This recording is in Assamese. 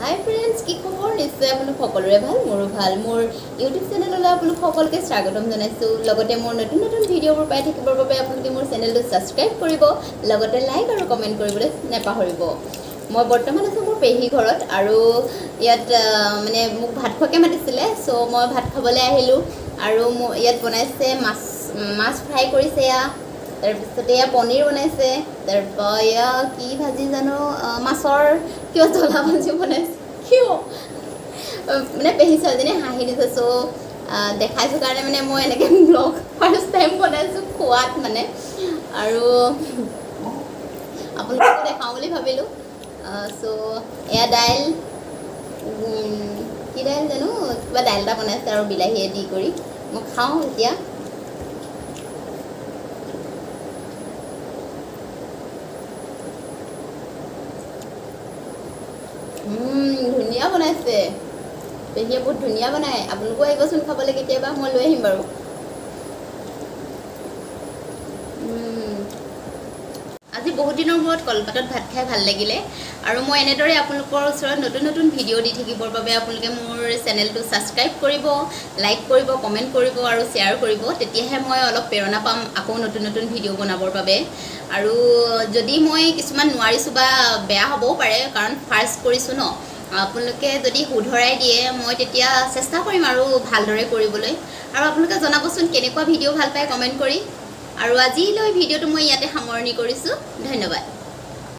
হাই ফ্ৰেণ্ডছ, কি খবৰ? নিশ্চয় আপোনালোক সকলোৰে ভাল, মোৰো ভাল। মোৰ ইউটিউব চেনেললৈ আপোনালোক সকলোকে স্বাগতম জনাইছোঁ। লগতে মোৰ নতুন নতুন ভিডিঅ'বোৰ পাই থাকিবৰ বাবে আপোনালোকে মোৰ চেনেলটো ছাবস্ক্ৰাইব কৰিব, লগতে লাইক আৰু কমেণ্ট কৰিবলৈ নাপাহৰিব। মই বৰ্তমান আছোঁ মোৰ পেহী ঘৰত, আৰু ইয়াত মানে মোক ভাত খোৱাকৈ মাতিছিলে, চ' মই ভাত খাবলৈ আহিলোঁ। আৰু ইয়াত বনাইছে মাছ ফ্ৰাই কৰিছে, তাৰপিছতে এয়া পনীৰ বনাইছে, তাৰপৰা এয়া কি ভাজি জানো, মাছৰ কিয় জ্বলা ভাজি বনাইছে, কিয় মানে পেহী ছোৱালীজনী হাঁহি দিছে। চ' দেখাইছোঁ কাৰণে মানে মই এনেকৈ ব্লগ ফাৰ্ষ্ট টাইম বনাইছোঁ খোৱাত মানে, আৰু আপোনালোককো দেখাওঁ বুলি ভাবিলোঁ। চ' এয়া দাইল, কি দাইল জানো, কিবা দাইল এটা বনাইছে আৰু বিলাহীয়ে দি কৰি। মই খাওঁ এতিয়া। ধুনীয়া বনাইছে, পেহীয়ে বহুত ধুনীয়া বনায়। আপোনালোকেও আহিবচোন খাবলৈ কেতিয়াবা, মই লৈ আহিম বাৰু। আজি বহুত দিনৰ মূৰত কলপাতত ভাত খাই ভাল লাগিলে, আৰু মই এনেদৰে আপোনালোকৰ ওচৰত নতুন নতুন ভিডিঅ' দি থাকিবৰ বাবে আপোনালোকে মোৰ চেনেলটো ছাবস্ক্ৰাইব কৰিব, লাইক কৰিব, কমেণ্ট কৰিব আৰু শ্বেয়াৰ কৰিব। তেতিয়াহে মই অলপ প্ৰেৰণা পাম আকৌ নতুন নতুন ভিডিঅ' বনাবৰ বাবে। আৰু যদি মই কিছুমান নোৱাৰিছোঁ বা বেয়া হ'বও পাৰে, কাৰণ ফাৰ্ষ্ট কৰিছোঁ ন, আপোনালোকে যদি শুধৰাই দিয়ে মই তেতিয়া চেষ্টা কৰিম আৰু ভালদৰে কৰিবলৈ। আৰু আপোনালোকে জনাবচোন কেনেকুৱা ভিডিঅ' ভাল পায় কমেণ্ট কৰি। আৰু আজিলৈ ভিডিঅ'টো মই ইয়াতে সামৰণি কৰিছোঁ। ধন্যবাদ।